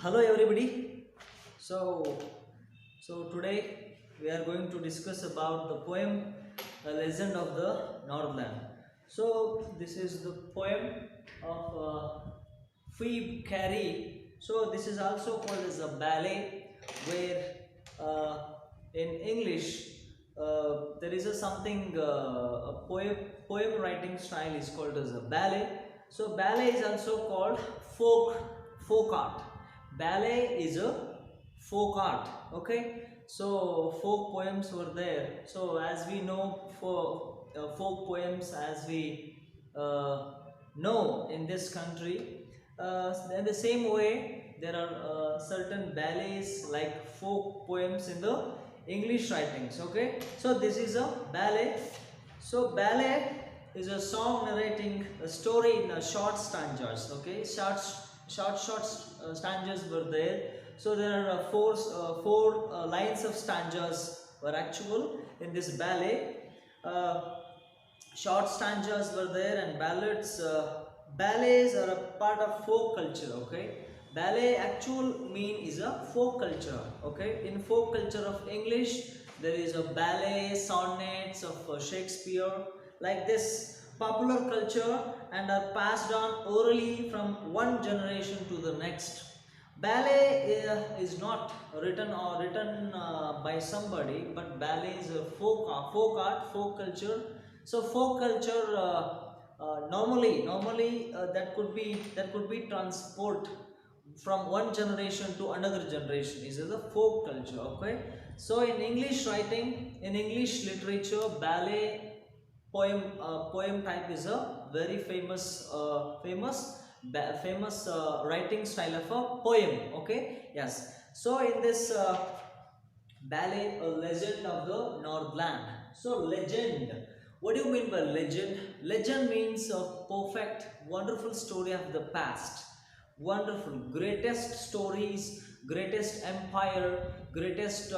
Hello everybody. So today we are going to discuss about the poem "The Legend of the Northland." So this is the poem of Phoebe Cary. So this is also called as a ballet, where uh, in English there is a something a poem writing style is called as a ballet. So ballet is also called folk art. Ballet is a folk art. Okay, so folk poems were there. So as we know, for folk poems, as we know in this country, in the same way there are certain ballets like folk poems in the English writings. Okay, so this is a ballet. So ballet is a song narrating a story in a short stanzas. Okay, short stanzas were there. So there are four lines of stanzas were actual in this ballet. Uh, Short stanzas were there, and ballads. Ballets are a part of folk culture. Okay, ballet actual mean is a folk culture. Okay, in folk culture of English, there is a ballet, sonnets of Shakespeare, like this popular culture, and are passed on orally from one generation to the next. Ballet is not written by somebody, but ballet is a folk art, folk culture. So folk culture normally that could be transport from one generation to another generation. This is a folk culture. Okay. So in English writing, in English literature, ballet poem type is a very famous writing style of a poem. Okay, yes. So in this ballet, a legend of the Northland. So legend, what do you mean by legend? Legend means a perfect wonderful story of the past, wonderful greatest stories, greatest empire, greatest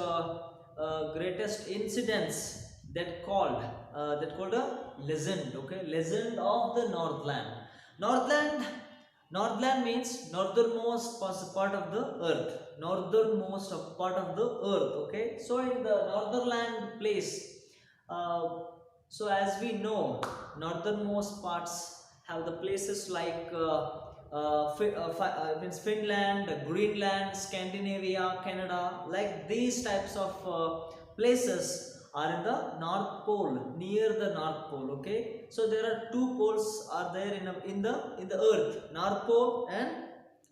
incidents, that called a legend. Okay, legend of the Northland. Northland means northernmost part of the earth. Northernmost part of the earth. Okay, so in the Northernland place, uh, so as we know, northernmost parts have the places like means Finland, Greenland, Scandinavia, Canada. Like these types of places are in the North Pole, near the North Pole. Okay, so there are two poles are there in the Earth, North Pole and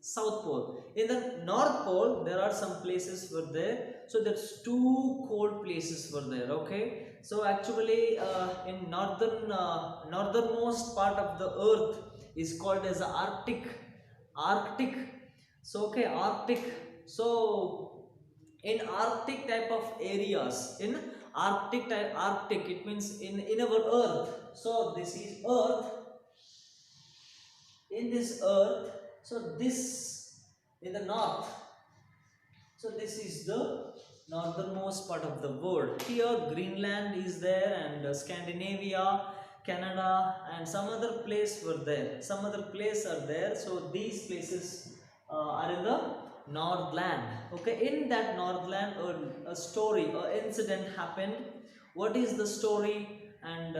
South Pole. In the North Pole, there are some places were there. So that's two cold places were there. Okay, so actually, in northernmost part of the Earth is called as Arctic. Arctic. So okay, Arctic. So in Arctic type of areas, in Arctic, it means in our Earth. So this is Earth. In this Earth, so this in the north. So this is the northernmost part of the world. Here Greenland is there, and Scandinavia, Canada, and some other place were there. Some other place are there. So these places are in the Northland. Okay, in that Northland, a story, an incident happened. What is the story? And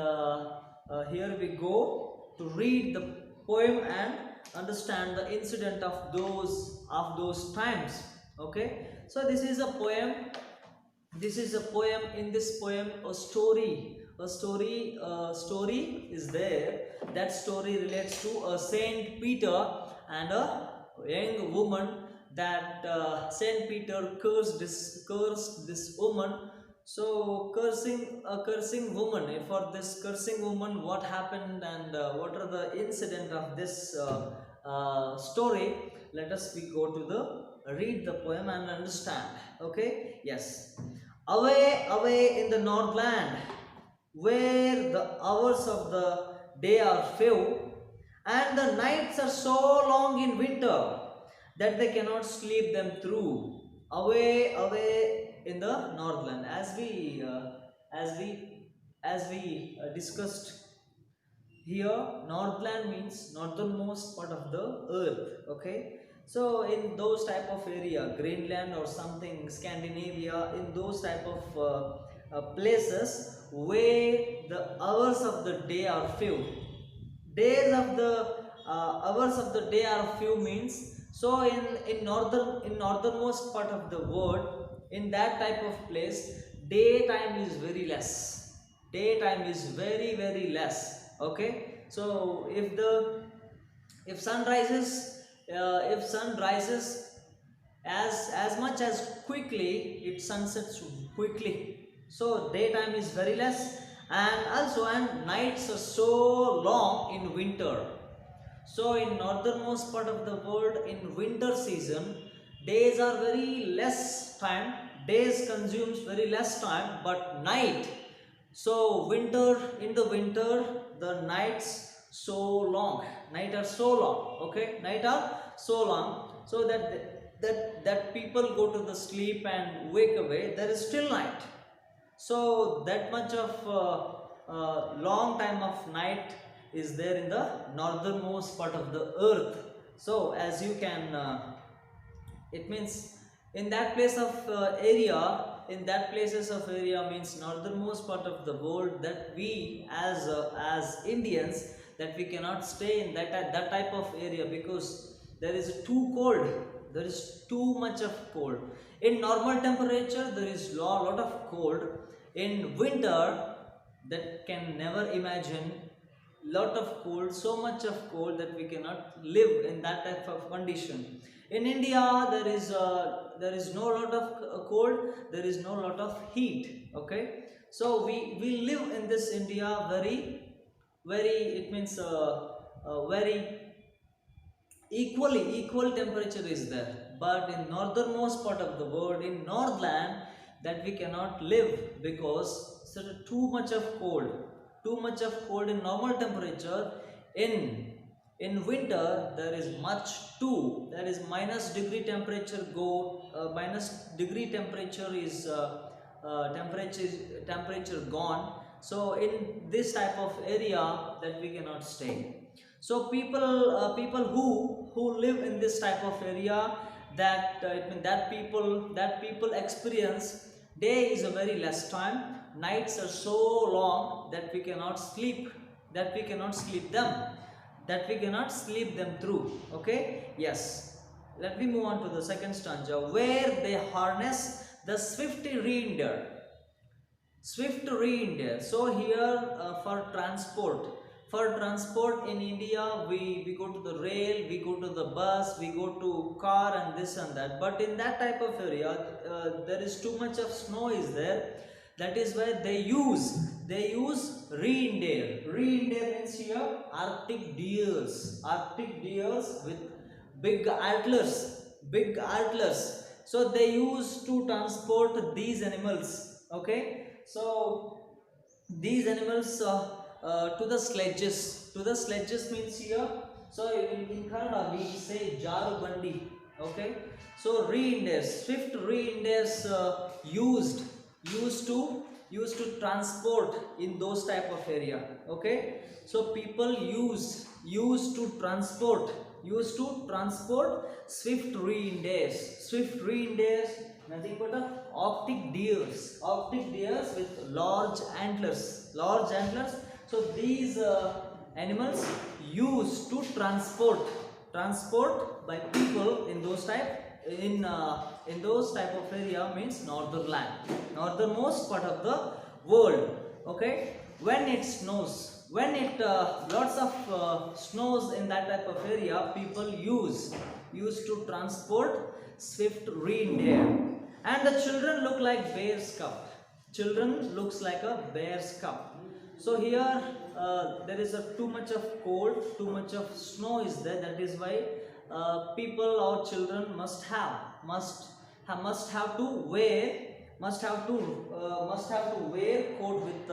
here we go to read the poem and understand the incident of those times. Okay, so this is a poem. In this poem, a story is there. That story relates to a Saint Peter and a young woman. That Saint Peter cursed this woman. So cursing woman, for this cursing woman, what happened, and what are the incident of this story? Let us we go to the read the poem and understand. Okay, yes. Away in the Northland, where the hours of the day are few, and the nights are so long in winter that they cannot sleep them through. Away in the Northland, as we discussed here, Northland means northernmost part of the earth. Okay, So in those type of area, Greenland or something, Scandinavia, in those type of places where the hours of the day are few, days of the hours of the day are few means, so in northernmost part of the world, in that type of place, daytime is very less, daytime is very less. Okay, so if sun rises, if sun rises as much as quickly, it sunsets quickly, so daytime is very less. And also, and nights are so long in winter. So in northernmost part of the world, in winter season, days are very less time, days consumes very less time, but night, so winter, in the winter, the nights so long, night are so long. Okay, night are so long, so that people go to the sleep and wake away, there is still night. So that much of long time of night is there in the northernmost part of the earth. So as you can it means, in that place of area, in that places of area means northernmost part of the world, that we as Indians, that we cannot stay in that type of area, because there is too cold, there is too much of cold. In normal temperature there is lot of cold. In winter, that can never imagine, lot of cold, so much of cold that we cannot live in that type of condition. In India, there is no lot of cold, there is no lot of heat. Okay, so we live in this India very, it means very equal temperature is there. But in northernmost part of the world, in Northland, that we cannot live, because such too much of cold, too much of cold in normal temperature. In winter there is much too, there is minus degree temperature go, minus degree temperature is temperature gone. So in this type of area, that we cannot stay. So people who live in this type of area, that it means that people experience, day is a very less time, nights are so long that we cannot sleep, that we cannot sleep them, that we cannot sleep them through. Okay, yes, let me move on to the second stanza, where they harness the swift reindeer. Swift reindeer. So here for transport in India, we go to the rail, we go to the bus, we go to car and this and that. But in that type of area, there is too much of snow is there. That is why they use reindeer. Reindeer means here Arctic deers. Arctic deers with big antlers, big antlers. So they use to transport these animals. Okay, so these animals to the sledges. To the sledges means here. So in Kannada we say jaru bandi. Okay, so reindeers, swift reindeers used to transport in those type of area. Okay, so people used to transport swift reindeers. Swift reindeers, nothing but optic deers with large antlers, so these animals used to transport by people in those type of area means northernmost part of the world. Okay, when it snows, when it lots of snows in that type of area, people used to transport swift reindeer. And the children look like bear's cub. Children looks like a bear's cub. So here there is too much of cold, too much of snow is there. That is why people or children must have to wear coat with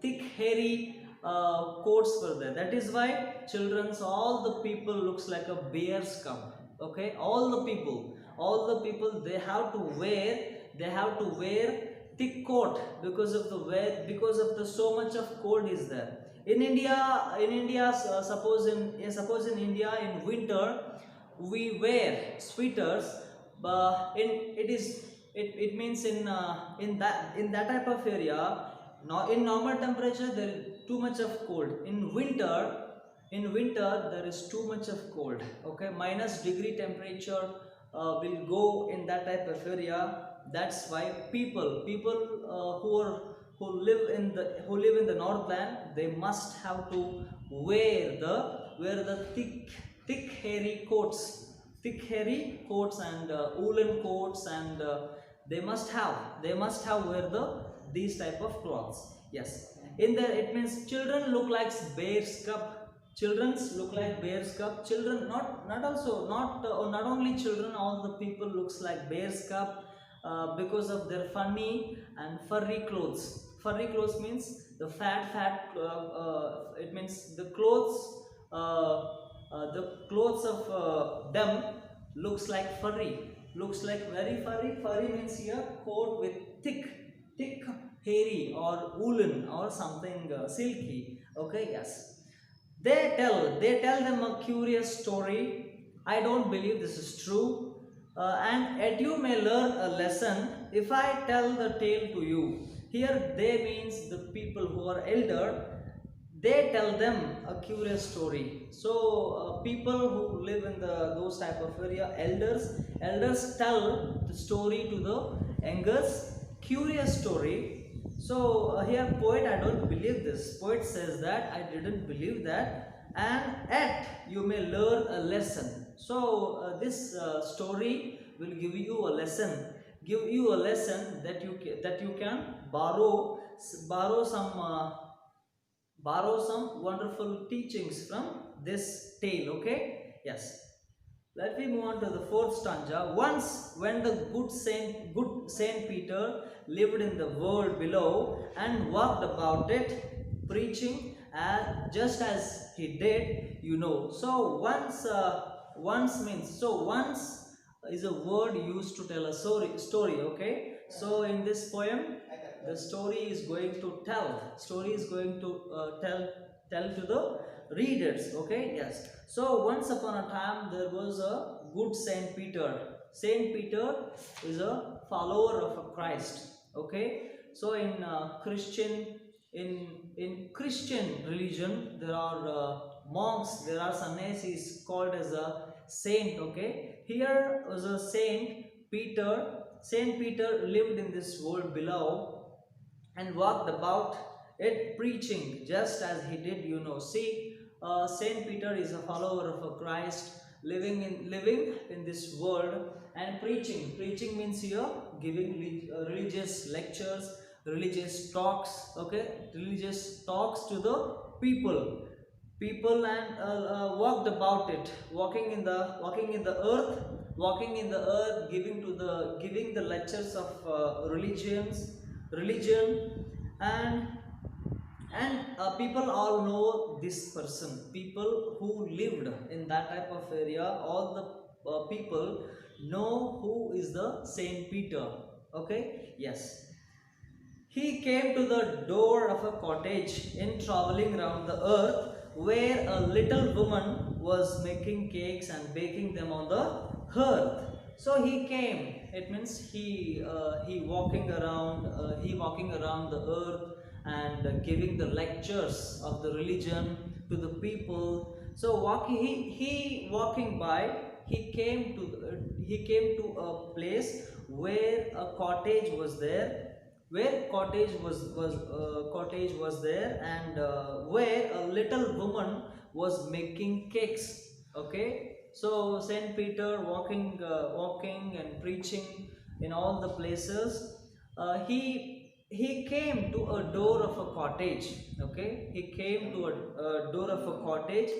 thick hairy coats for that. That is why all the people looks like a bear's cub. Okay, all the people they have to wear thick coat because of the so much of cold is there. In India, suppose in India in winter, we wear sweaters, in it is it means in that type of area. Now in normal temperature there is too much of cold. In winter there is too much of cold. Okay, minus degree temperature will go in that type of area. That's why people who live in the Northland, they must have to wear the thick hairy coats and woolen coats, and they must have wear these type of clothes. Yes, in there it means children look like bear's cub. Children's look like bear's cub. Children, not only children, all the people looks like bear's cub, because of their funny and furry clothes. Furry clothes means the fat it means the clothes of them looks like furry, looks like very furry. Furry means here coat with thick hairy or woolen or something silky. Okay, yes, they tell them a curious story. I don't believe this is true, and yet you may learn a lesson if I tell the tale to you. Here they means the people who are elder. They tell them a curious story. So people who live in those type of area, elders tell the story to the youngers, curious story. So here poet, I don't believe this. Poet says that I didn't believe that, and yet you may learn a lesson. So this story will give you a lesson, that you can borrow some wonderful teachings from this tale. Okay, yes, let me move on to the fourth stanza. Once when the good Saint Peter lived in the world below and walked about it, preaching just as he did, So once means, once is a word used to tell a story. Okay, so in this poem the story is going to tell to the readers. Okay, yes. So once upon a time there was a good Saint Peter. Saint Peter is a follower of a Christ. Okay, so in Christian religion there are monks, there are sannyasis called as a saint. Okay, here was a Saint Peter lived in this world below and walked about it, preaching just as he did. See, Saint Peter is a follower of a Christ, living in this world and preaching means here giving religious lectures, religious talks. Okay, religious talks to the people, and walked about it, walking in the earth, giving the lectures of religion, and people all know this person. People who lived in that type of area, all the people know who is the Saint Peter. Okay, yes. He came to the door of a cottage in traveling round the earth, where a little woman was making cakes and baking them on the hearth. So he came, it means he walking around the earth and giving the lectures of the religion to the people. So walking by, he came to a place where a cottage was there, and where a little woman was making cakes. Okay, so Saint Peter walking and preaching in all the places. He came to a door of a cottage. Okay, he came to a door of a cottage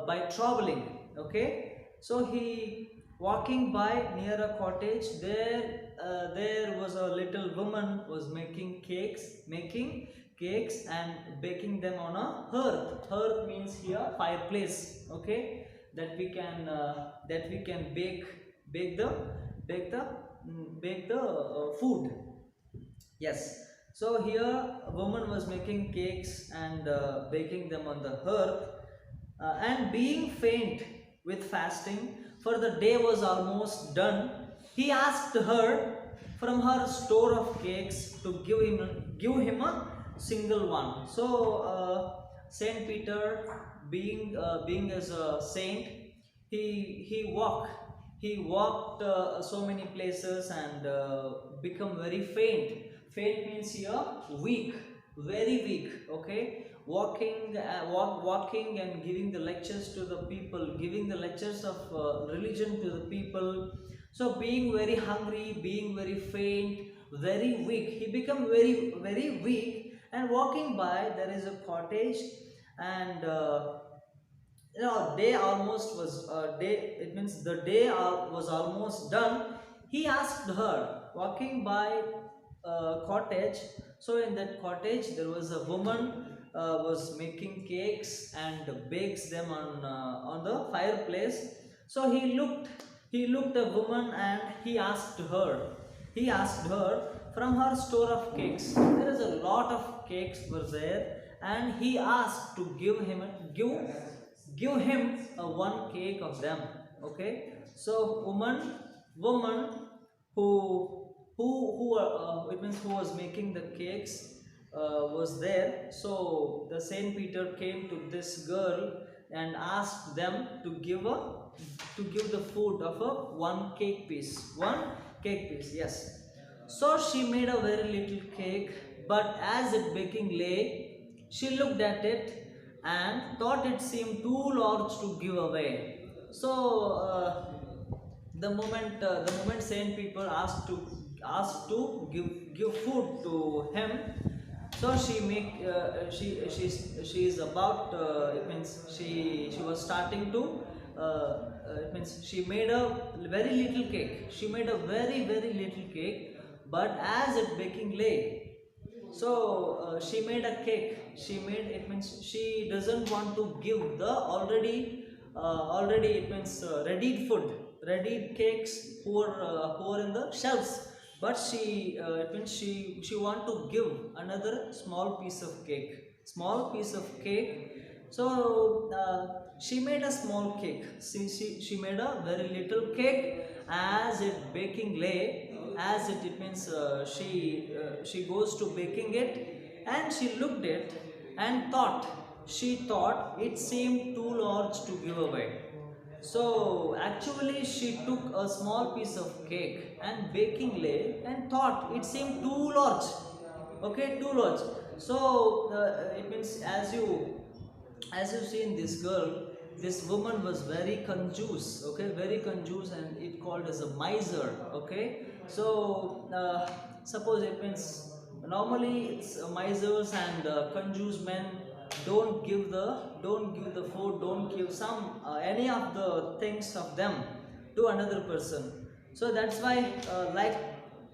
by traveling. Okay, so he walking by near a cottage. There was a little woman was making cakes and baking them on a hearth. Hearth means here fireplace. Okay, that we can bake the food. Yes, so here a woman was making cakes and baking them on the hearth, and being faint with fasting, for the day was almost done, he asked her from her store of cakes to give him a single one. So Saint Peter, being as a saint, he walked so many places and become very faint. Faint means here weak, very weak. Okay, walking and giving the lectures to the people, giving the lectures of religion to the people. So being very hungry, being very faint, very weak, he become very very weak. And walking by, there is a cottage, and day almost was day it means the day was almost done. He asked her, walking by a cottage. So in that cottage there was a woman was making cakes and bakes them on the fireplace. So he looked a woman and he asked her from her store of cakes. There is a lot of cakes were there, and he asked to give him one cake of them. Okay, so woman who it means who was making the cakes was there. So the Saint Peter came to this girl and asked them to give the food of a one cake piece. Yes. So she made a very little cake, but as it baking lay, she looked at it and thought it seemed too large to give away. So the moment Saint Peter asked to give food to him, so she is about it means she was starting to it means she made a very little cake. She made a very very little cake, but as it baking lay, so she made a cake. It means she doesn't want to give the already it means ready cakes who are in the shelves, but it means she want to give another small piece of cake. So she made a small cake. She made a very little cake. As it baking lay, as it means she goes to baking it, and she looked it and she thought it seemed too large to give away. So actually she took a small piece of cake and baking lay and thought it seemed too large. Okay, too large. So it means as you see in this girl, this woman was very conjuice. Okay, very conjuice, and it called as a miser. Okay, so suppose it means normally it's misers and conjuice men don't give the food, don't give some any of the things of them to another person. So that's why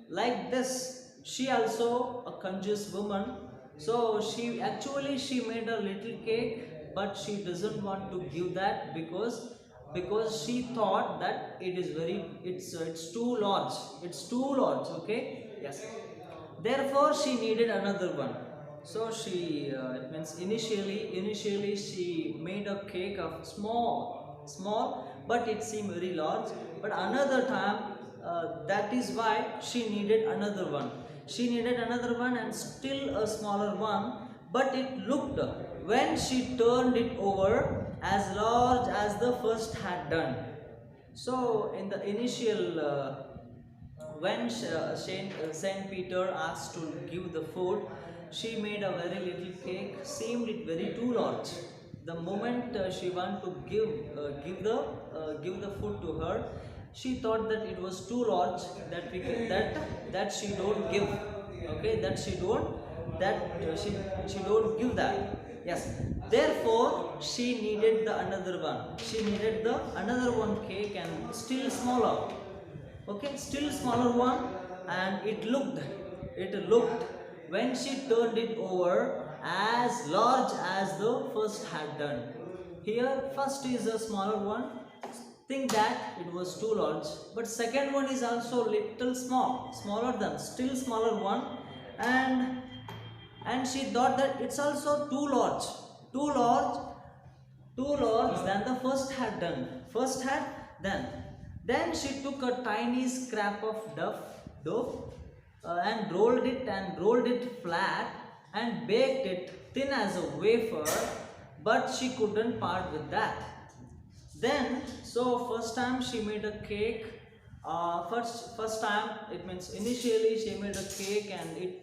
like this, she also a conjuice woman. So she made a little cake, but she doesn't want to give that because she thought that it's too large. Okay, yes. Therefore she needed another one. So she it means initially she made a cake of small, but it seemed very large. But another time, that is why she needed another one. And still a smaller one, but it looked, when she turned it over, as large as the first had done. So in the initial when Saint Peter asked to give the food, she made a very little cake, seemed it very too large. The moment she wanted to give the food to her, she thought that it was too large, that she don't give. Okay, that she don't give that. Yes. Therefore she needed the another one. She needed the another one cake, and still smaller. Okay, still smaller one, and it looked when she turned it over, as large as the first had done. Here first is a smaller one, think that it was too large, but second one is also little smaller than, still smaller one, and she thought that it's also too large than the first had done. Then, then she took a tiny scrap of dough and rolled it flat and baked it thin as a wafer, but she couldn't part with that. Then, so first time she made a cake. First time, it means initially she made a cake and it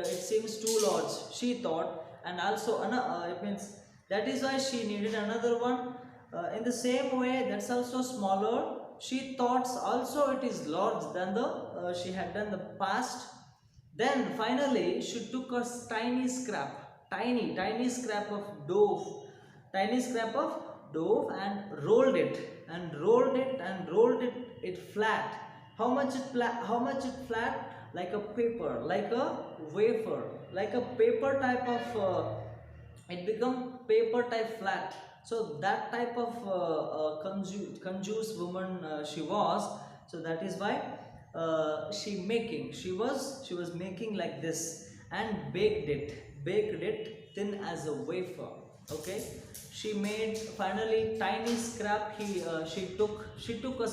seems too large, she thought, and also it means that is why she needed another one. In the same way, that's also smaller. She thought also it is large than the she had done the past. Then finally she took a tiny scrap of tiny scrap of dough and rolled it flat. How much it flat? Like a paper, like a wafer, like a paper type of. It become paper type flat. So that type of conjuice woman she was. So that is why she was making like this and baked it thin as a wafer. Okay, she made finally tiny scrap. She took a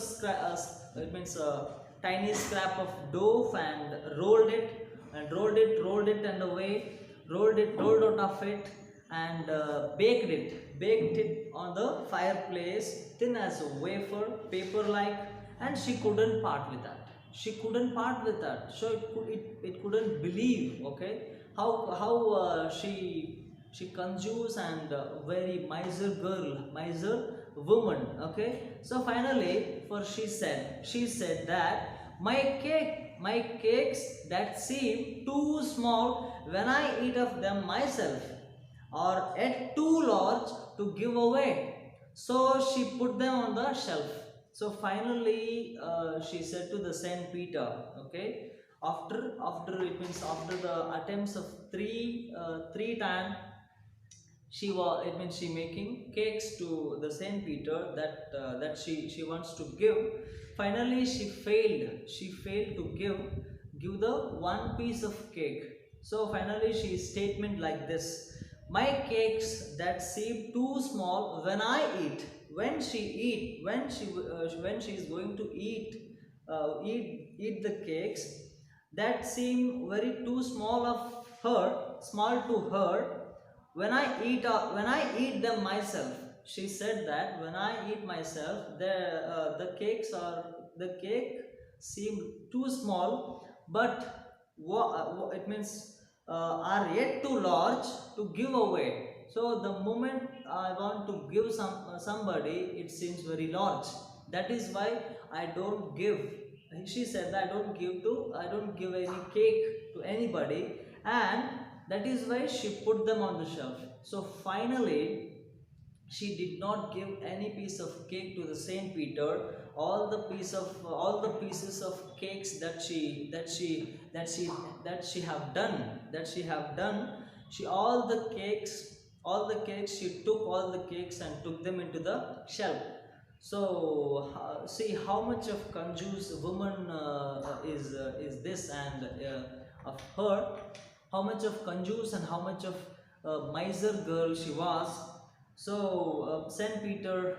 it means a tiny scrap of dough and rolled it and away, rolled out of it, and baked it on the fireplace thin as a wafer, paper like, and she couldn't part with that. So it couldn't believe. Okay, how she consumes and very miser woman. Okay, so finally, for she said that my cakes that seem too small when I eat of them myself are yet too large to give away. So she put them on the shelf. So finally, she said to the Saint Peter. Okay, after it means after the attempts of three times, it means she making cakes to the Saint Peter that she wants to give. Finally, she failed to give the one piece of cake. So finally she statement like this: my cakes that seem too small when I eat, when she is going to eat the cakes that seem very too small to her, when I eat them myself. She said that when I eat myself, the cake seem too small, but it means are yet too large to give away. So the moment I want to give somebody, it seems very large. That is why I don't give. She said that I don't give any cake to anybody, and that is why she put them on the shelf. So finally, she did not give any piece of cake to the Saint Peter. All the pieces of cakes that she have done, she all the cakes she took all the cakes and took them into the shelf. So see how much of conjuice woman is this, and of her, how much of conjuice and how much of miser girl she was. So Saint Peter,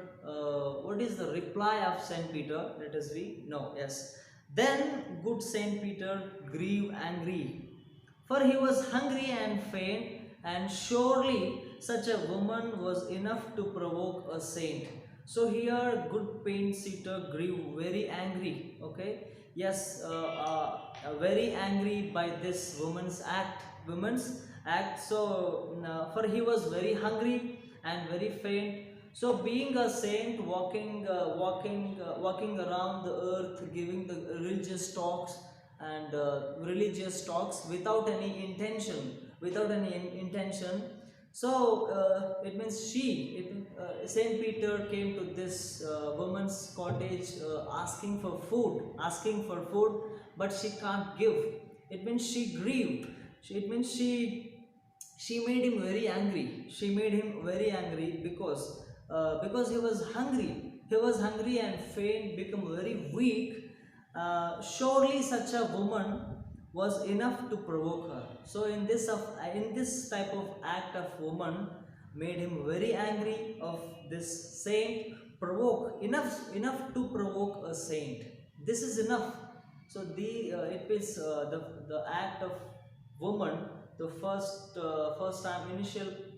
what is the reply of Saint Peter? Let us read. No, yes. Then good Saint Peter grew angry, for he was hungry and faint, and surely such a woman was enough to provoke a saint. So here good paint seater grew very angry. Okay, yes, very angry by this woman's act. So for he was very hungry and very faint. So being a saint, walking around the earth, giving the religious talks without any intention. So it means Saint Peter came to this woman's cottage asking for food, but she can't give. It means she grieved. It means she made him very angry. She made him very angry because he was hungry. He was hungry and faint, become very weak. Surely such a woman was enough to provoke her. So in this type of act of woman made him very angry of this saint, provoke enough to provoke a saint. This is enough. So the it means the act of woman, the first time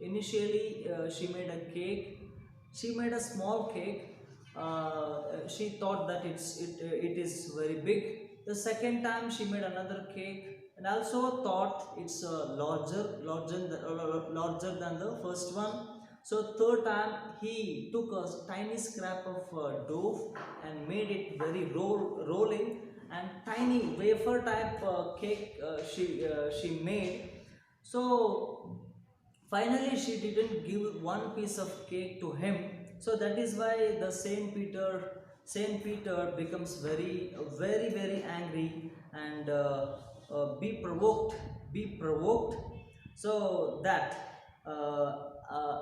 initially she made a cake. She made a small cake. She thought that it is very big. The second time she made another cake and also thought it's larger than the first one. So third time he took a tiny scrap of dough and made it very rolling, and tiny wafer type cake she made. So finally she didn't give one piece of cake to him. So that is why the Saint Peter becomes very angry and be provoked. So that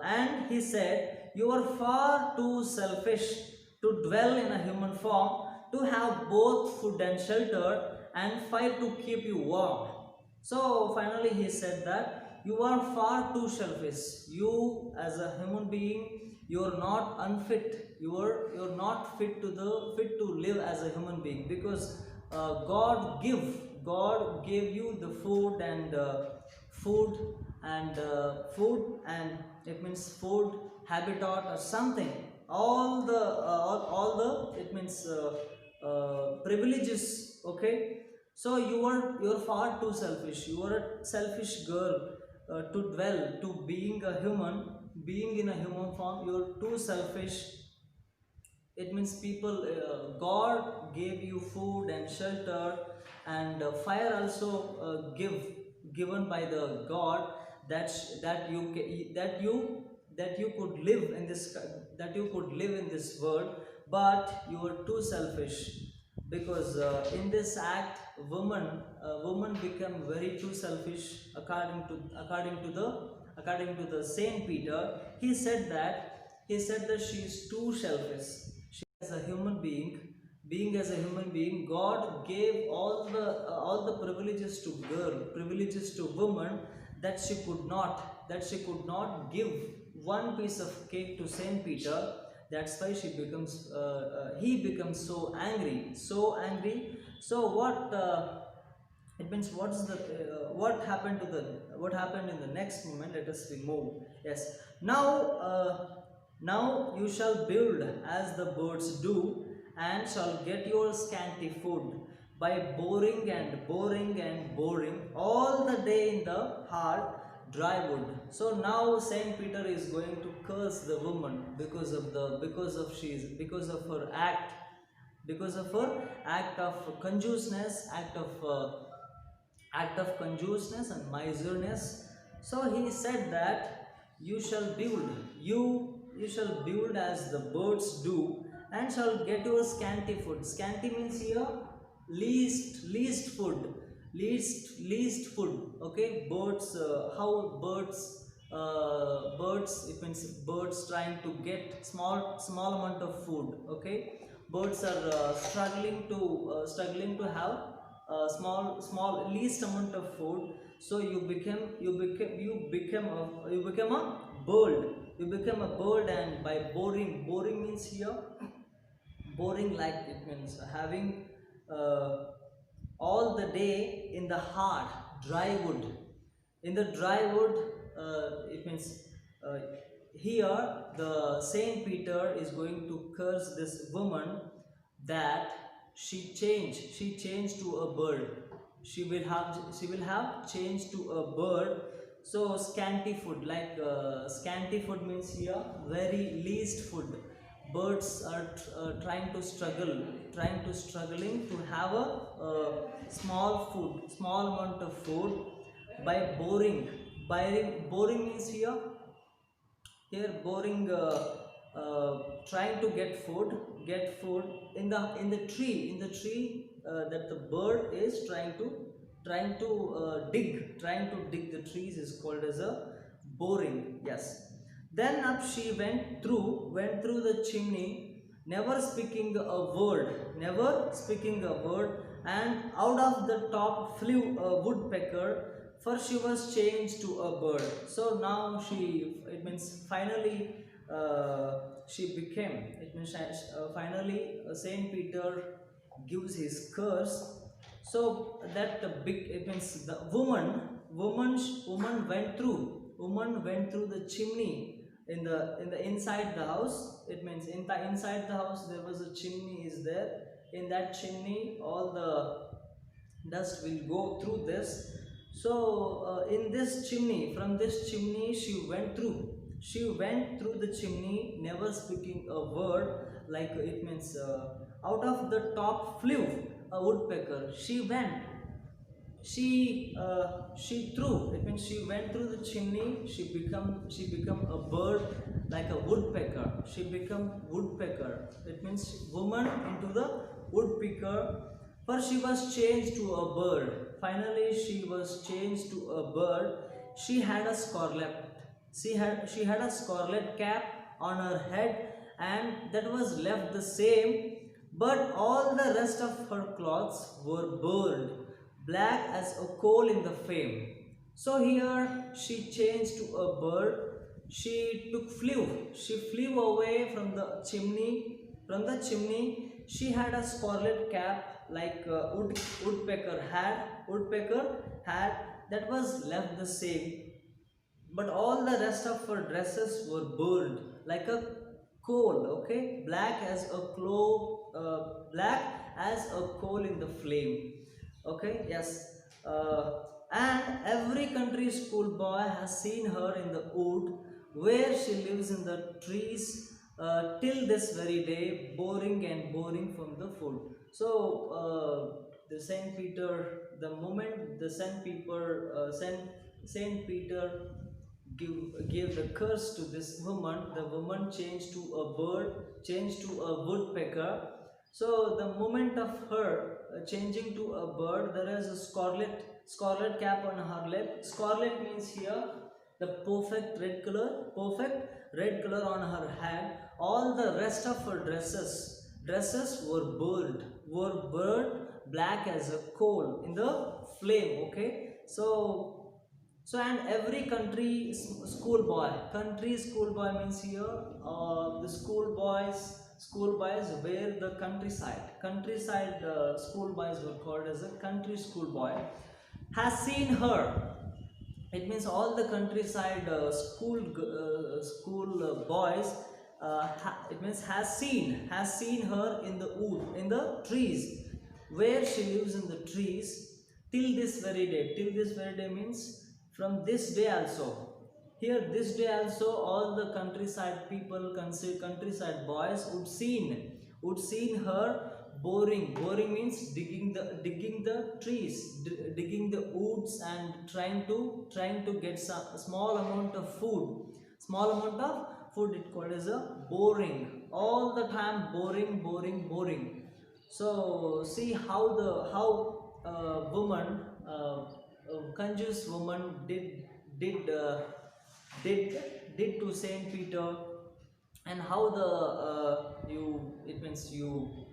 and he said, you are far too selfish to dwell in a human form, to have both food and shelter and fire to keep you warm. So finally he said that you are far too selfish. You as a human being, you are not unfit. You're not fit to live as a human being, because God gave you the food and it means food, habitat or something. All the it means privileges. Okay, so you're far too selfish. You are a selfish girl to dwell to being in a human form. You're too selfish. It means people, God gave you food and shelter, and fire also given by the God, that you could live in this world, but you are too selfish, because in this act woman become very too selfish. According to the Saint Peter, he said that she is too selfish. She, as a human being, God gave all the privileges to woman, that she could not give one piece of cake to Saint Peter. That's why he becomes so angry. So it means what happened in the next moment. Let us remove. Yes, now now you shall build as the birds do, and shall get your scanty food by boring all the day in the hard dry wood. So now Saint Peter is going to curse the woman because of her act of conjuseness, and miserness. So he said that you shall build you shall build as the birds do, and shall get your scanty food. Scanty means here least food. Okay, birds, how birds, it means birds trying to get small amount of food. Okay, birds are struggling to have small least amount of food. So you become a bird. And by boring means here boring, like it means having all the day in the hard dry wood. In the dry wood, it means uh, here the Saint Peter is going to curse this woman, that she changed to a bird. She will have changed to a bird. So scanty food, like scanty food means here very least food. Birds are struggling to have a small amount of food. By boring means here boring, trying to get food in the tree that the bird is trying to dig the trees, is called as a boring. Yes, then up she went through the chimney, never speaking a word, and out of the top flew a woodpecker, for she was changed to a bird. So now it means finally she became, it means finally Saint Peter gives his curse. So that the big, it means the woman went through the chimney in the inside the house. It means inside the house there was a chimney is there. In that chimney all the dust will go through this. So in this chimney, from this chimney she went through the chimney, never speaking a word. Like it means out of the top flew a woodpecker. She threw, it means she went through the chimney. She become a bird, like a woodpecker. She become woodpecker, it means woman into the woodpecker. For she was changed to a bird. Finally she was changed to a bird. She had a scarlet, she had a scarlet cap on her head, and that was left the same, but all the rest of her clothes were burned black as a coal in the flame. So here she changed to a bird. She flew away from the chimney. She had a scarlet cap like woodpecker had, that was left the same, but all the rest of her dresses were burned like a coal. Okay, black as a coal in the flame. Okay, yes. And every country schoolboy has seen her in the wood where she lives in the trees, till this very day, boring and boring from the food. So the Saint Peter, the moment the Saint Peter gave the curse to this woman, the woman changed to a bird, changed to a woodpecker. So the moment of her changing to a bird, there is a scarlet cap on her lip. Scarlet means here the perfect red color on her head. All the rest of her dresses were burned black as a coal in the flame. Okay, so and every country schoolboy means here the schoolboys were the countryside schoolboys were called as a country schoolboy, has seen her. It means all the countryside school boys, it means has seen her in the wood, in the trees, where she lives in the trees till this very day means from this day also. Here this day also all the countryside people, countryside boys would seen her boring means digging the trees, digging the woods, and trying to get some small amount of food. It called as a boring, all the time boring. So see how woman, conjures woman did uh, did to Saint Peter, and how the it means you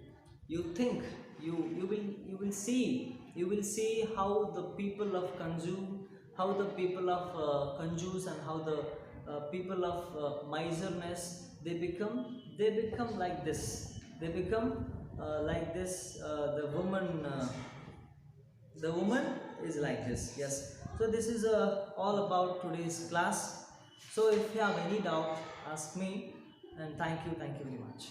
think you will see how the people of Conjus, and how the people of miserness, they become like this. They become like this. The woman is like this. Yes. So this is all about today's class. So if you have any doubt, ask me, and thank you very much.